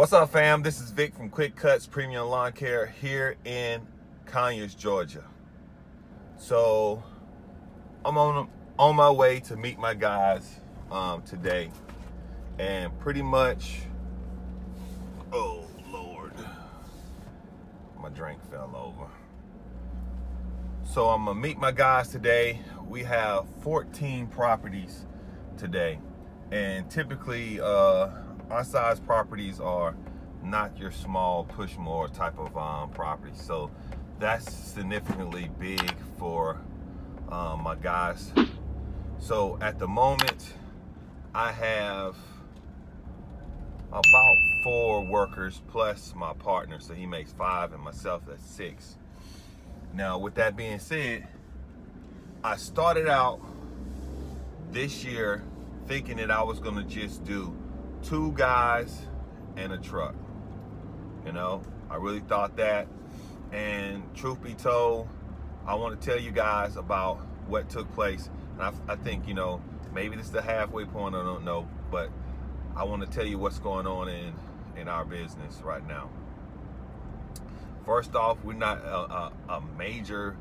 What's up, fam? This is Vic from Quick Cutz Premium Lawn Care here in Conyers, Georgia. So I'm on my way to meet my guys today, and pretty much, oh Lord, my drink fell over. So I'm gonna meet my guys today. We have 14 properties today, and typically our size properties are not your small push mower type of property. So that's significantly big for my guys. So at the moment, I have about 4 workers plus my partner. So he makes 5 and myself that's 6. Now, with that being said, I started out this year thinking that I was gonna just do 2 guys and a truck. You know, I really thought that. And truth be told, I want to tell you guys about what took place. And I think, you know, maybe this is the halfway point, I don't know, but I want to tell you what's going on in our business right now. First off, we're not a major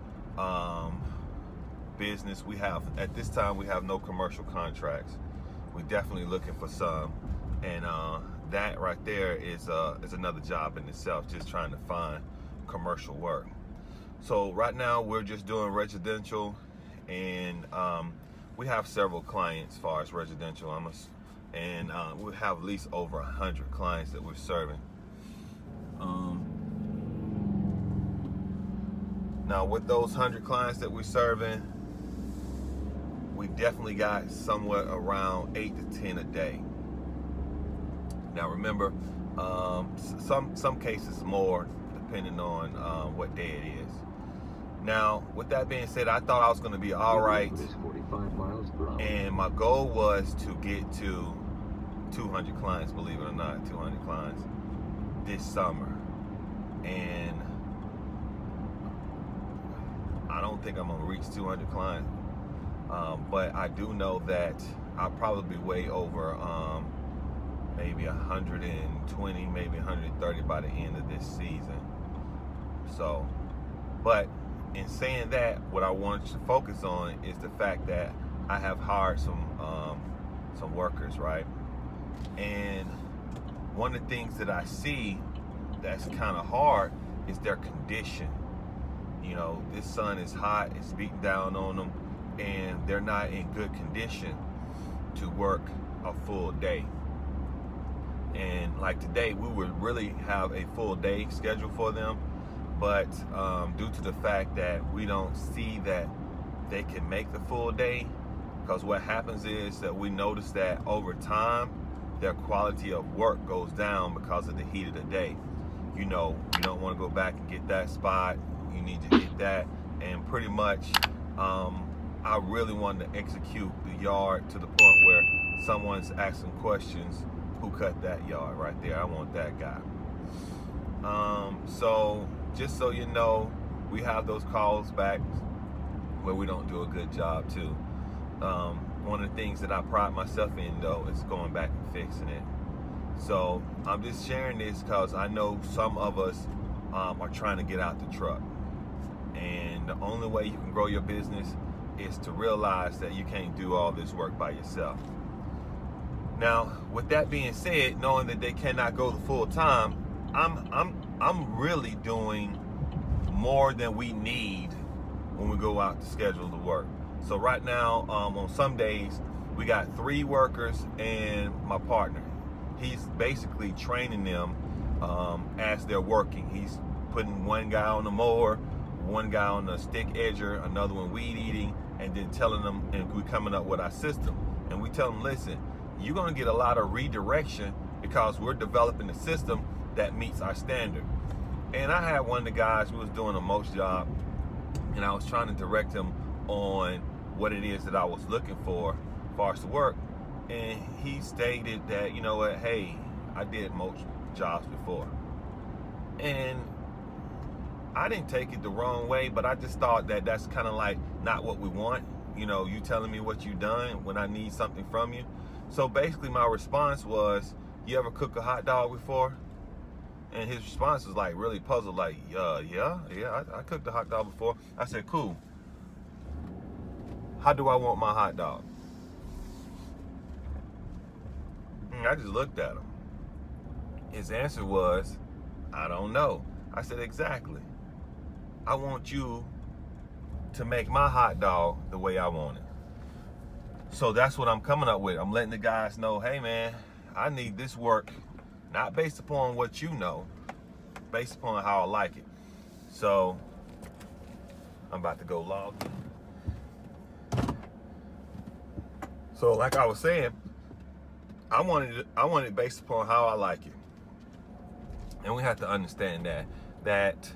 business. We have, at this time, we have no commercial contracts. We're definitely looking for some. And that right there is another job in itself, just trying to find commercial work. So right now we're just doing residential, and we have several clients as far as residential, and we have at least over 100 clients that we're serving. Now with those 100 clients that we're serving, we definitely got somewhere around 8 to 10 a day. Now remember, some cases more, depending on what day it is. Now, with that being said, I thought I was going to be all right, and my goal was to get to 200 clients, believe it or not, 200 clients this summer. And I don't think I'm going to reach 200 clients, but I do know that I'll probably be way over maybe 120, maybe 130 by the end of this season. So, but in saying that, what I wanted to focus on is the fact that I have hired some workers, right? And one of the things that I see that's kind of hard is their condition. You know, this sun is hot, it's beating down on them, and they're not in good condition to work a full day. And like today, we would really have a full day scheduled for them, but due to the fact that we don't see that they can make the full day, because what happens is that we notice that over time, their quality of work goes down because of the heat of the day. You know, you don't want to go back and get that spot, you need to get that, and pretty much, I really wanted to execute the yard to the point where someone's asking questions, who cut that yard right there? I want that guy. So just so you know, we have those calls back where we don't do a good job too. One of the things that I pride myself in though is going back and fixing it. So I'm just sharing this because I know some of us are trying to get out the truck. And the only way you can grow your business is to realize that you can't do all this work by yourself. Now, with that being said, knowing that they cannot go the full time, I'm really doing more than we need when we go out to schedule the work. So right now, on some days, we got 3 workers and my partner. He's basically training them as they're working. He's putting one guy on the mower, one guy on the stick edger, another one weed eating, and then telling them, and we're coming up with our system. And we tell them, listen, you're gonna get a lot of redirection because we're developing a system that meets our standard. And I had one of the guys who was doing a mulch job, and I was trying to direct him on what it is that I was looking for as far as the work. And he stated that, you know what, hey, I did mulch jobs before. And I didn't take it the wrong way, but I just thought that that's kind of like not what we want. You know, you telling me what you done when I need something from you. So basically my response was, you ever cook a hot dog before? And his response was like really puzzled, like, yeah, I cooked a hot dog before. I said, cool. How do I want my hot dog? And I just looked at him. His answer was, I don't know. I said, exactly. I want you to make my hot dog the way I want it. So that's what I'm coming up with. I'm letting the guys know, hey man, I need this work, not based upon what you know, based upon how I like it. So I'm about to go log in. So like I was saying, I want it based upon how I like it. And we have to understand that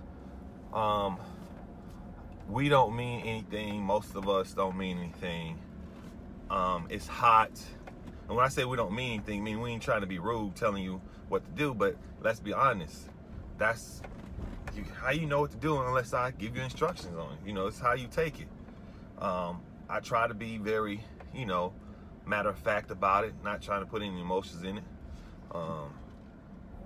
we don't mean anything. Most of us don't mean anything. It's hot. And when I say we don't mean anything, I mean we ain't trying to be rude telling you what to do, but let's be honest. That's how you know what to do unless I give you instructions on it. You know, it's how you take it. I try to be very, you know, matter of fact about it, not trying to put any emotions in it.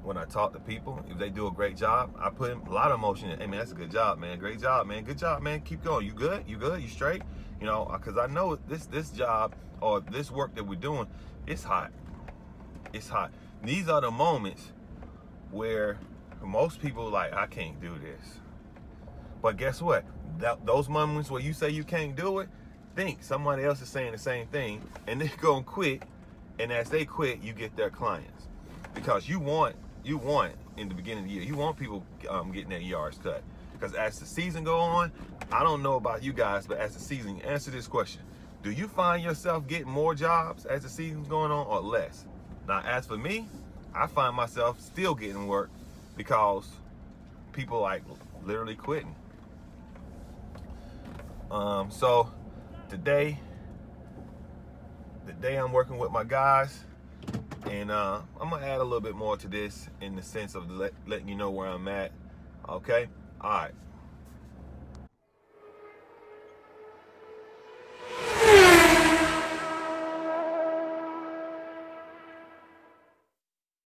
When I talk to people, if they do a great job, I put a lot of emotion in it. Hey man, that's a good job, man. Great job, man. Good job, man. Keep going. You good? You good? You straight? You know, because I know this job or this work that we're doing, it's hot. It's hot. These are the moments where most people are like, I can't do this. But guess what? Those moments where you say you can't do it, think somebody else is saying the same thing, and they're gonna quit. And as they quit, you get their clients, because you want in the beginning of the year, you want people getting their yards cut. Because as the season go on, I don't know about you guys, but as the season, answer this question: do you find yourself getting more jobs as the season's going on, or less? Now, as for me, I find myself still getting work because people like literally quitting. So today I'm working with my guys, and I'm gonna add a little bit more to this in the sense of letting you know where I'm at. Okay, all right.